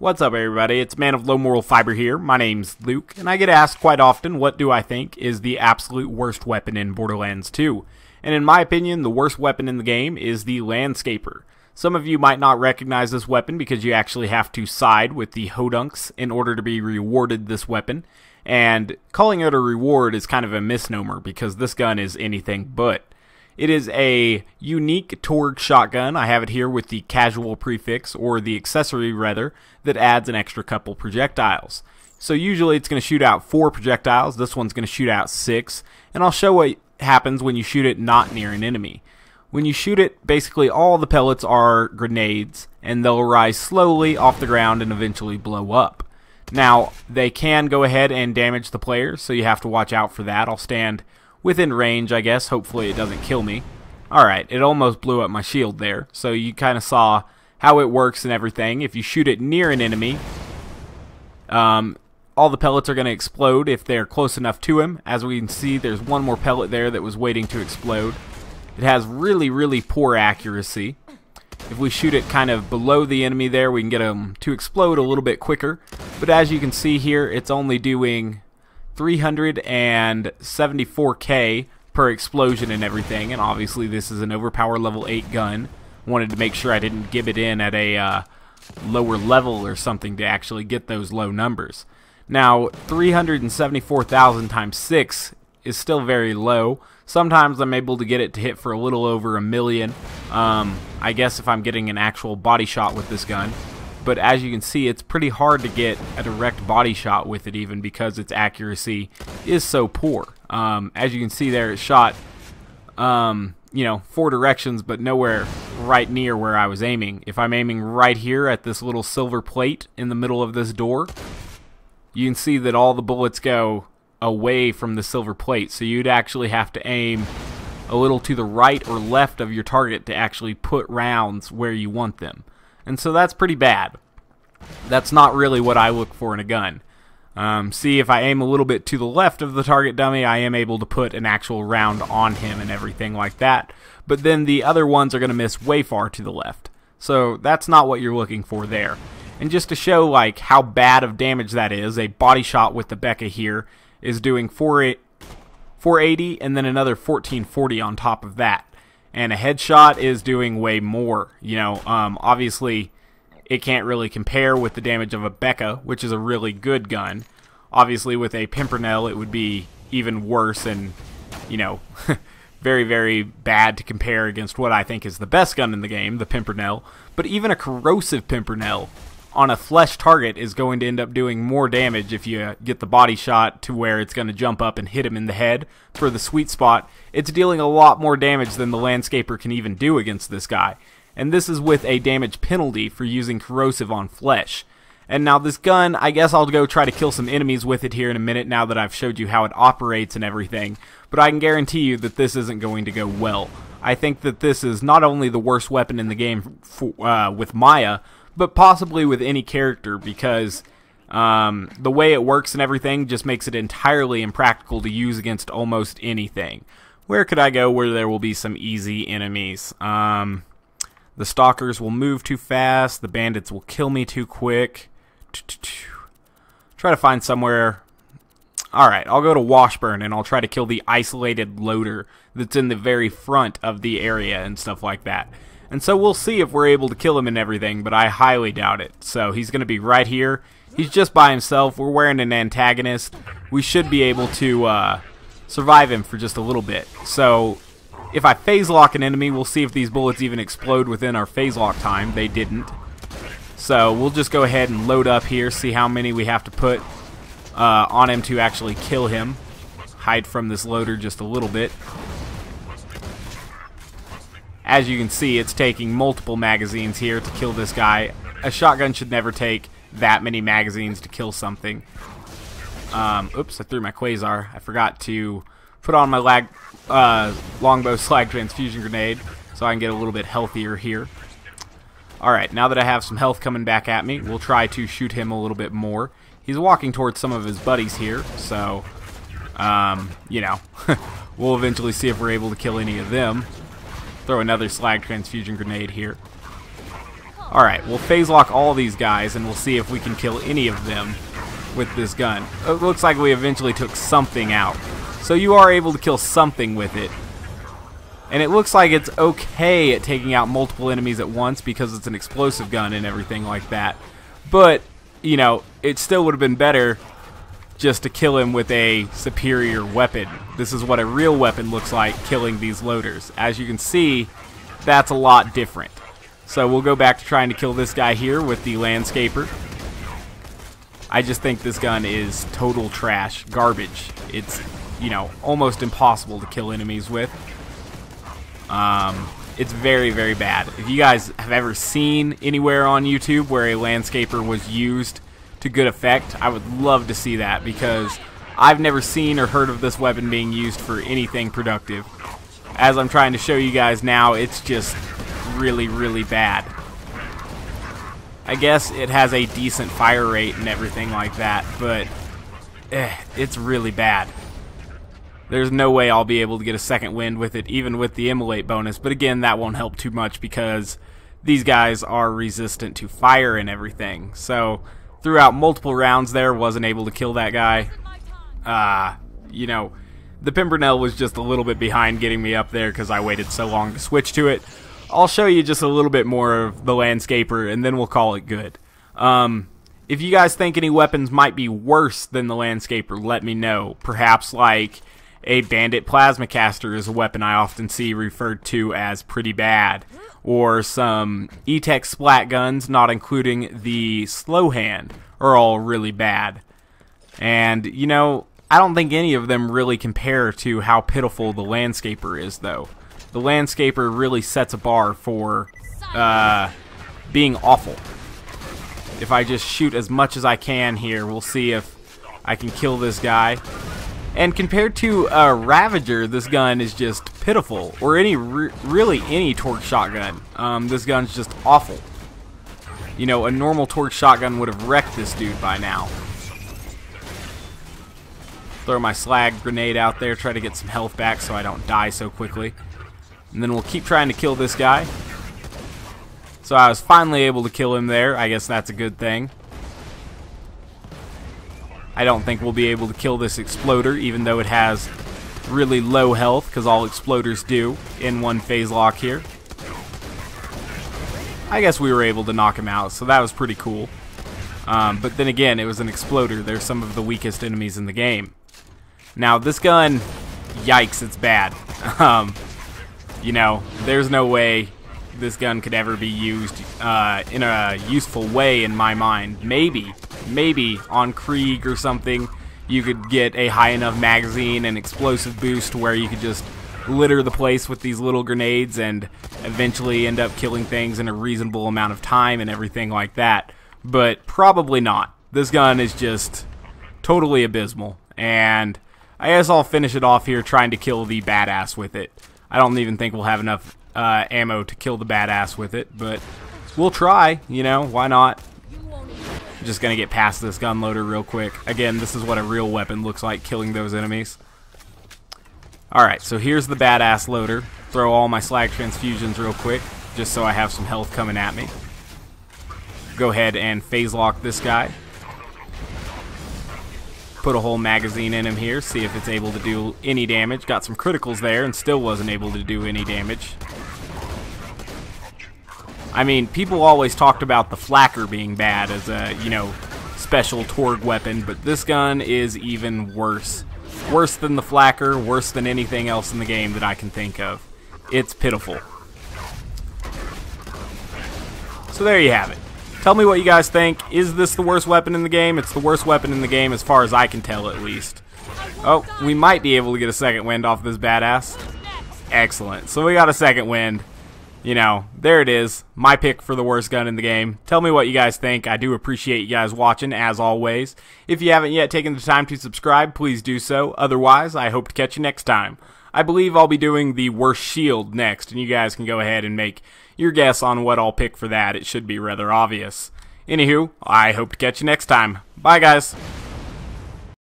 What's up, everybody? It's Man of Low Moral Fiber here. My name's Luke, and I get asked quite often what do I think is the absolute worst weapon in Borderlands 2. And in my opinion, the worst weapon in the game is the Landscaper. Some of you might not recognize this weapon because you actually have to side with the Hodunks in order to be rewarded this weapon. And calling it a reward is kind of a misnomer because this gun is anything but. It is a unique Torgue Shotgun. I have it here with the casual prefix, or the accessory rather, that adds an extra couple projectiles. So usually it's going to shoot out 4 projectiles. This one's going to shoot out 6. And I'll show what happens when you shoot it not near an enemy. When you shoot it, basically all the pellets are grenades, and they'll rise slowly off the ground and eventually blow up. Now, they can go ahead and damage the player, so you have to watch out for that. I'll stand within range, I guess. Hopefully it doesn't kill me. Alright, it almost blew up my shield there. So you kind of saw how it works and everything. If you shoot it near an enemy, all the pellets are going to explode if they're close enough to him. As we can see, there's one more pellet there that was waiting to explode. It has really poor accuracy. If we shoot it kind of below the enemy there, we can get them to explode a little bit quicker. But as you can see here, it's only doing 374k per explosion and everything, and obviously this is an overpower level 8 gun. Wanted to make sure I didn't give it in at a lower level or something to actually get those low numbers. Now 374,000 times 6 is still very low. Sometimes I'm able to get it to hit for a little over 1 million. I guess if I'm getting an actual body shot with this gun. But as you can see, it's pretty hard to get a direct body shot with it, even because its accuracy is so poor. As you can see there, it shot, 4 directions, but nowhere right near where I was aiming. If I'm aiming right here at this little silver plate in the middle of this door, you can see that all the bullets go away from the silver plate. So you'd actually have to aim a little to the right or left of your target to actually put rounds where you want them. And so that's pretty bad. That's not really what I look for in a gun. See, if I aim a little bit to the left of the target dummy, I am able to put an actual round on him and everything like that. But then the other ones are going to miss way far to the left. So that's not what you're looking for there. And just to show like how bad of damage that is, a body shot with the Becca here is doing 480 and then another 1440 on top of that. And a headshot is doing way more. Obviously it can't really compare with the damage of a Becca, which is a really good gun. Obviously with a Pimpernel it would be even worse and, very bad to compare against what I think is the best gun in the game, the Pimpernel. But even a corrosive Pimpernel on a flesh target is going to end up doing more damage if you get the body shot to where it's going to jump up and hit him in the head for the sweet spot. It's dealing a lot more damage than the Landscaper can even do against this guy. And this is with a damage penalty for using corrosive on flesh. And now this gun, I guess I'll go try to kill some enemies with it here in a minute now that I've showed you how it operates and everything. But I can guarantee you that this isn't going to go well. I think that this is not only the worst weapon in the game with Maya, but possibly with any character, because the way it works and everything just makes it entirely impractical to use against almost anything. Where could I go where there will be some easy enemies? The stalkers will move too fast. The bandits will kill me too quick. Try to find somewhere. Alright, I'll go to Washburn and I'll try to kill the isolated loader that's in the very front of the area and stuff like that. And so we'll see if we're able to kill him and everything, but I highly doubt it. So he's going to be right here. He's just by himself. We're wearing an antagonist. We should be able to survive him for just a little bit. So if I phase lock an enemy, we'll see if these bullets even explode within our phase lock time. They didn't. So we'll just go ahead and load up here, see how many we have to put on him to actually kill him. Hide from this loader just a little bit. As you can see, it's taking multiple magazines here to kill this guy. A shotgun should never take that many magazines to kill something. Oops, I threw my Quasar. I forgot to put on my longbow slag transfusion grenade so I can get a little bit healthier here. Alright, now that I have some health coming back at me, we'll try to shoot him a little bit more. He's walking towards some of his buddies here, so, we'll eventually see if we're able to kill any of them. Throw another slag transfusion grenade here. Alright, we'll phase lock all these guys and we'll see if we can kill any of them with this gun. It looks like we eventually took something out. So you are able to kill something with it. And it looks like it's okay at taking out multiple enemies at once because it's an explosive gun and everything like that. But, you know, it still would have been better just to kill him with a superior weapon. This is what a real weapon looks like killing these loaders. As you can see, that's a lot different. So we'll go back to trying to kill this guy here with the Landscaper. I just think this gun is total trash, garbage. It's, you know, almost impossible to kill enemies with. It's very, very bad. If you guys have ever seen anywhere on YouTube where a Landscaper was used to good effect, I would love to see that because I've never seen or heard of this weapon being used for anything productive. As I'm trying to show you guys now, it's just really, really bad. I guess it has a decent fire rate and everything like that, but it's really bad. There's no way I'll be able to get a second wind with it, even with the immolate bonus, but again, that won't help too much because these guys are resistant to fire and everything. So throughout multiple rounds there, wasn't able to kill that guy. You know, the Pimpernel was just a little bit behind getting me up there because I waited so long to switch to it. I'll show you just a little bit more of the Landscaper and then we'll call it good. If you guys think any weapons might be worse than the Landscaper, let me know. Perhaps like a Bandit Plasma Caster is a weapon I often see referred to as pretty bad. Or some E-Tech Splat Guns, not including the Slow Hand, are all really bad. And, you know, I don't think any of them really compare to how pitiful the Landscaper is, though. The Landscaper really sets a bar for being awful. If I just shoot as much as I can here, we'll see if I can kill this guy. And compared to a Ravager, this gun is just pitiful. Or really any Torgue Shotgun. This gun's just awful. You know, a normal Torgue Shotgun would have wrecked this dude by now. Throw my slag grenade out there, try to get some health back so I don't die so quickly. And then we'll keep trying to kill this guy. So I was finally able to kill him there. I guess that's a good thing. I don't think we'll be able to kill this Exploder, even though it has really low health, because all Exploders do in one phase lock here. I guess we were able to knock him out, so that was pretty cool. But then again, it was an Exploder. They're some of the weakest enemies in the game. Now, this gun, yikes, it's bad. You know, there's no way this gun could ever be used in a useful way in my mind. Maybe on Krieg or something you could get a high enough magazine and explosive boost where you could just litter the place with these little grenades and eventually end up killing things in a reasonable amount of time and everything like that. But probably not. This gun is just totally abysmal. And I guess I'll finish it off here trying to kill the badass with it. I don't even think we'll have enough ammo to kill the badass with it, but we'll try, you know, why not? I'm just gonna get past this gun loader real quick. Again, this is what a real weapon looks like, killing those enemies. Alright, so here's the badass loader. Throw all my slag transfusions real quick, just so I have some health coming at me. Go ahead and phase lock this guy. Put a whole magazine in him here, see if it's able to do any damage. Got some criticals there and still wasn't able to do any damage. I mean, people always talked about the Flakker being bad as a, you know, special Torgue weapon, but this gun is even worse. Worse than the Flakker, worse than anything else in the game that I can think of. It's pitiful. So there you have it. Tell me what you guys think. Is this the worst weapon in the game? It's the worst weapon in the game as far as I can tell, at least. Oh, we might be able to get a second wind off this badass. Excellent. So we got a second wind. You know, there it is. My pick for the worst gun in the game. Tell me what you guys think. I do appreciate you guys watching, as always. If you haven't yet taken the time to subscribe, please do so. Otherwise, I hope to catch you next time. I believe I'll be doing the worst shield next, and you guys can go ahead and make your guess on what I'll pick for that. It should be rather obvious. Anywho, I hope to catch you next time. Bye, guys.